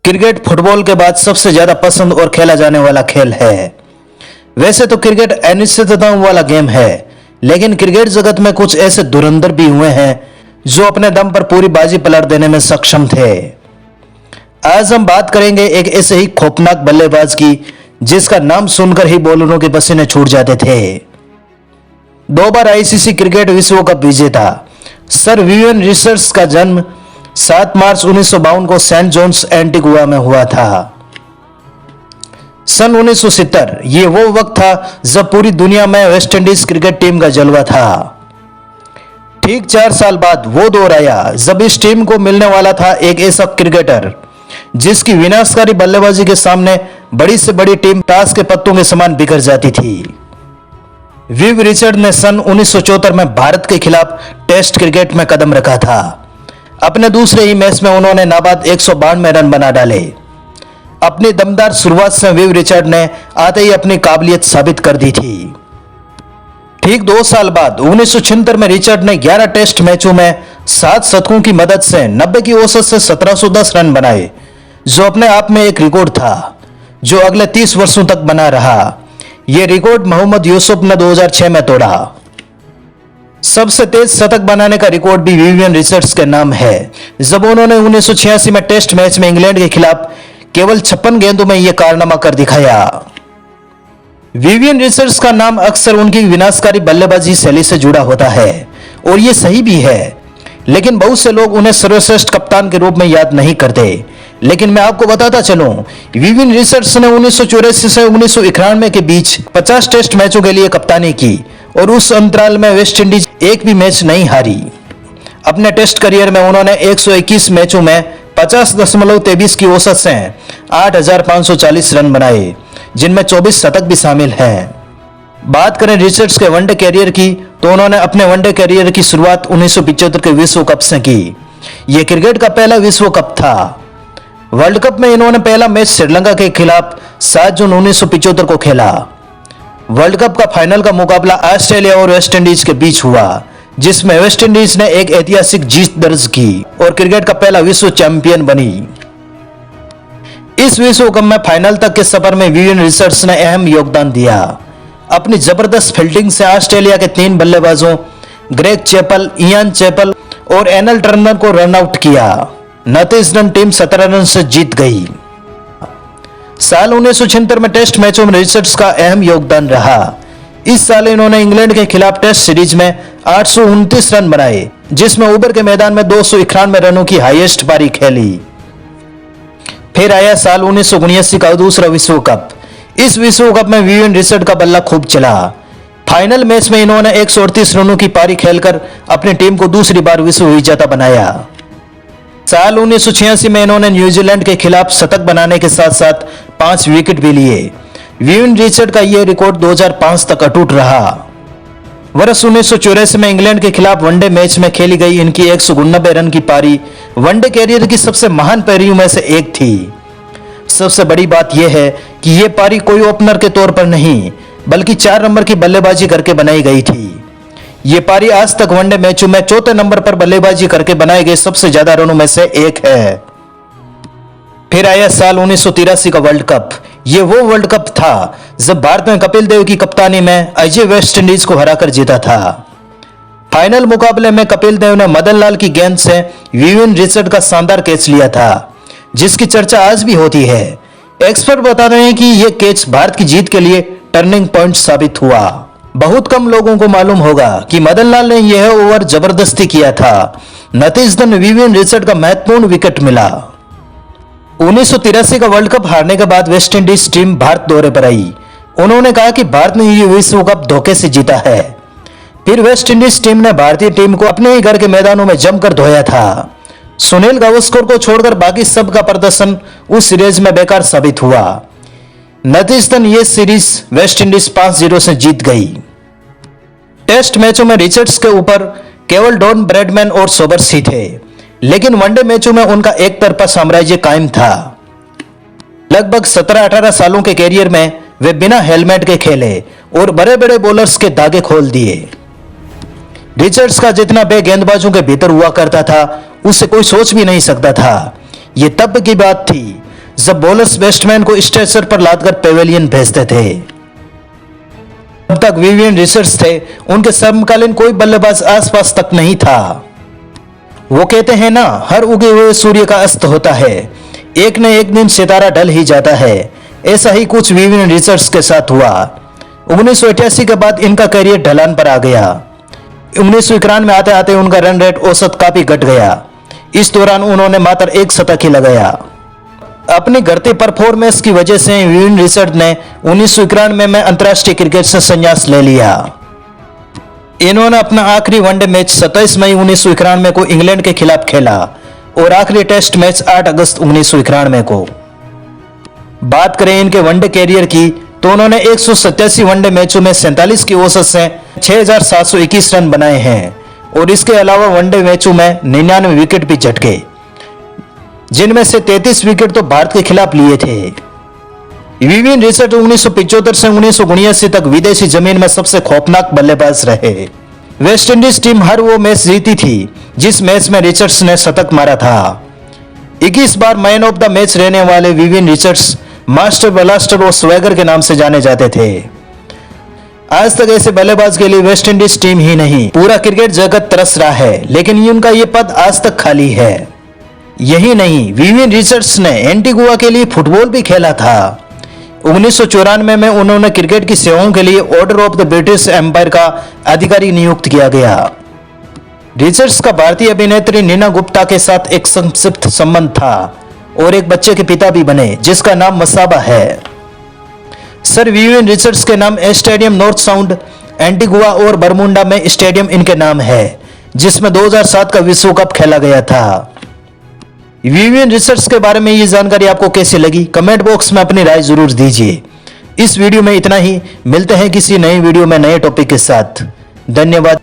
Cricket football के बाद सबसे ज्यादा पसंद और खेला जाने वाला खेल है। वैसे तो क्रिकेट अनिश्चितताओं वाला गेम है, लेकिन क्रिकेट जगत में कुछ ऐसे धुरंधर भी हुए हैं जो अपने दम पर पूरी बाजी पलट देने में सक्षम थे। आज हम बात करेंगे एक ऐसे ही खौफनाक बल्लेबाज की जिसका नाम सुनकर ही बॉलरों के पसीने छूट जाते थे। 2 बार आईसीसी क्रिकेट विश्व कप विजेता सर विवियन रिचर्ड्स का जन्म 7 मार्च 1952 को सेंट जॉन्स एंटीगुआ में हुआ था। सन 1970 ये वो वक्त था जब पूरी दुनिया में वेस्ट इंडीज क्रिकेट टीम का जलवा था। ठीक 4 साल बाद वो दौर आया जब इस टीम को मिलने वाला था एक ऐसा क्रिकेटर जिसकी विनाशकारी बल्लेबाजी के सामने बड़ी से बड़ी टीम ताश के पत्तों के समान बिखर जाती थी। विव रिचर्ड ने सन 1974 में भारत के खिलाफ टेस्ट क्रिकेट में कदम रखा था। अपने दूसरे ही मैच में उन्होंने नाबाद 192 रन बना डाले। अपनी दमदार शुरुआत से विव रिचर्ड ने आते ही अपनी काबिलियत साबित कर दी थी। ठीक 2 साल बाद 1976 में रिचर्ड ने 11 टेस्ट मैचों में 7 शतकों की मदद से 90 की औसत से 1710 रन बनाए, जो अपने आप में एक रिकॉर्ड था जो अगले 30 वर्षों तक बना रहा। यह रिकॉर्ड मोहम्मद यूसुफ ने 2006 में तोड़ा। सबसे तेज शतक बनाने का रिकॉर्ड भी विवियन रिचर्ड्स के नाम है, जब उन्होंने 1986 में टेस्ट मैच में इंग्लैंड के खिलाफ केवल 56 गेंदों में यह कारनामा कर दिखाया। विवियन रिचर्ड्स का नाम अक्सर उनकी विनाशकारी बल्लेबाजी शैली से जुड़ा होता है, और यह सही भी है, लेकिन बहुत से लोग उन्हें सर्वश्रेष्ठ कप्तान के रूप में याद नहीं करते। लेकिन मैं आपको बताता चलूं, विवियन रिचर्ड्स ने 1984 से 1991 के बीच 50 टेस्ट मैचों के लिए कप्तानी की, और उस अंतराल में वेस्ट इंडीज एक भी मैच नहीं हारी। अपने टेस्ट करियर में उन्होंने 121 मैचों में 50.23 की औसत से 8540 रन बनाए, जिनमें 24 शतक भी शामिल हैं। बात करें रिचर्ड्स के वनडे कैरियर की, तो उन्होंने अपने वनडे कैरियर की शुरुआत 1975 के विश्व कप से की। यह क्रिकेट का पहला विश्व कप था। वर्ल्ड कप में इन्होंने पहला मैच श्रीलंका के खिलाफ 7 जून 1975 को खेला। वर्ल्ड कप का फाइनल का मुकाबला ऑस्ट्रेलिया और वेस्ट इंडीज के बीच हुआ, जिसमें वेस्ट इंडीज ने एक ऐतिहासिक जीत दर्ज की और क्रिकेट का पहला विश्व चैंपियन बनी। इस विश्व कप में फाइनल तक के सफर में विवियन रिचर्ड्स ने अहम योगदान दिया। अपनी जबरदस्त फील्डिंग से ऑस्ट्रेलिया के 3 बल्लेबाजों ग्रेग चैपल, इयान चैपल और एनल टर्नर को रन आउट किया। नतीजतन टीम 17 रन से जीत गई। साल 1976 में टेस्ट मैचों में रिचर्ड्स का अहम योगदान रहा। इस साल इन्होंने इंग्लैंड के खिलाफ टेस्ट सीरीज में 829 रन बनाए, जिसमें ओवर के मैदान में 291 रनों की हाईएस्ट पारी खेली। फिर आया साल 1979 का दूसरा विश्व कप। इस विश्व कप में विवियन रिचर्ड का बल्ला खूब चला। फाइनल मैच में इन्होंने 138 रनों की पारी खेलकर अपनी टीम को दूसरी बार विश्व विजेता बनाया। साल 1986 में इन्होंने न्यूजीलैंड के खिलाफ शतक बनाने के साथ साथ 5 विकेट भी लिए। विवियन रिचर्ड का यह रिकॉर्ड 2005 तक अटूट रहा। वर्ष 1984 में इंग्लैंड के खिलाफ वनडे मैच में खेली गई इनकी 189 रन की पारी वनडे कैरियर की सबसे महान पारियों में से एक थी। सबसे बड़ी बात यह है कि यह पारी कोई ओपनर के तौर पर नहीं, बल्कि 4 नंबर की बल्लेबाजी करके बनाई गई थी। ये पारी आज तक वनडे मैचों में 4थे नंबर पर बल्लेबाजी करके बनाए गए सबसे ज्यादा रनों में से एक है। फिर आया साल 1983 का वर्ल्ड कप। ये वो वर्ल्ड कप था जब भारत ने कपिल देव की कप्तानी में अजय वेस्ट इंडीज को हराकर जीता था। फाइनल मुकाबले में कपिल देव ने मदन लाल की गेंद से विवियन रिचर्ड का शानदार कैच लिया था, जिसकी चर्चा आज भी होती है। एक्सपर्ट बता रहे हैं कि यह कैच भारत की जीत के लिए टर्निंग पॉइंट साबित हुआ। बहुत कम लोगों को मालूम होगा कि मदन लाल ने यह ओवर जबरदस्ती किया था। नतीजतन विवियन रिचर्ड का महत्वपूर्ण विकेट मिला। 1983 का वर्ल्ड कप हारने के बाद वेस्ट इंडीज टीम भारत दौरे पर आई। उन्होंने कहा कि भारत ने यह विश्व कप धोखे से जीता है। फिर वेस्ट इंडीज टीम ने भारतीय टीम को अपने ही घर के मैदानों में जमकर धोया था। सुनील गावस्कर को छोड़कर बाकी सब का प्रदर्शन उस सीरीज में बेकार साबित हुआ। नतीजतन ये सीरीज वेस्ट इंडीज 5-0 से जीत गई। टेस्ट मैचों में रिचर्ड्स के ऊपर केवल डॉन ब्रैडमैन और सोबर्स ही थे, लेकिन वनडे मैचों में उनका एक तरफा साम्राज्य कायम था। लगभग 17-18 सालों के कैरियर में वे बिना हेलमेट के खेले और बड़े बड़े बॉलर्स के धागे खोल दिए। रिचर्ड्स का जितना बे गेंदबाजों के भीतर हुआ करता था, उससे कोई सोच भी नहीं सकता था। ये तब की बात थी जब बॉलर्स बैट्समैन को स्ट्रेचर पर लादकर पेवेलियन भेजते थे। जब तक विवियन रिचर्ड्स थे उनके समकालीन कोई बल्लेबाज आसपास तक नहीं था। वो कहते हैं ना, हर उगे हुए सूर्य का अस्त होता है, एक न एक दिन सितारा ढल ही जाता है। ऐसा ही कुछ विवियन रिचर्ड्स के साथ हुआ। 1988 के बाद इनका करियर ढलान पर आ गया। 1991 में आते आते उनका रन रेट औसत काफी घट गया। इस दौरान उन्होंने मात्र एक शतक ही लगाया। अपनी घटती परफॉर्मेंस की वजह से विवियन रिचर्ड्स ने 1991 में अंतर्राष्ट्रीय क्रिकेट से संन्यास ले लिया। इन्होंने अपना आखिरी वनडे मैच 27 मई 1991 को इंग्लैंड के खिलाफ खेला और आखिरी टेस्ट मैच 8 अगस्त 1991 को। बात करें इनके वनडे कैरियर की तो उन्होंने 187 वनडे मैचों में 47 की औसत से 6,721 रन बनाए हैं और इसके अलावा वनडे मैचों में 99 विकेट भी झटके, जिनमें से 33 विकेट तो भारत के खिलाफ लिए थे। विवियन रिचर्ड्स 1975 से 1979 तक विदेशी जमीन में सबसे खौफनाक बल्लेबाज रहे। वेस्ट इंडीज टीम हर वो मैच जीती थी जिस मैच में रिचर्ड्स ने शतक मारा था। 21 बार मैन ऑफ द मैच रहने वाले विवियन रिचर्ड्स मास्टर ब्लास्टर और स्वैगर के नाम से जाने जाते थे। आज तक ऐसे बल्लेबाज के लिए वेस्ट इंडीज टीम ही नहीं पूरा क्रिकेट जगत तरस रहा है, लेकिन उनका ये पद आज तक खाली है। यही नहीं, विवियन रिचर्ड्स ने एंटीगुआ के लिए फुटबॉल भी खेला था। 1994 में उन्होंने क्रिकेट की सेवाओं के लिए order of the British empire का अधिकारी नियुक्त किया गया। रिचर्ड्स का भारतीय अभिनेत्री नीना गुप्ता के साथ एक संक्षिप्त संबंध था और एक बच्चे के पिता भी बने जिसका नाम मसाबा है। सर विवियन रिचर्ड्स के नाम स्टेडियम नॉर्थ साउंड, एंटीगुआ और बरमुंडा में स्टेडियम इनके नाम है, जिसमें 2007 का विश्व कप खेला गया था। विवियन रिचर्ड्स के बारे में ये जानकारी आपको कैसी लगी, कमेंट बॉक्स में अपनी राय जरूर दीजिए। इस वीडियो में इतना ही, मिलते हैं किसी नई वीडियो में नए टॉपिक के साथ। धन्यवाद।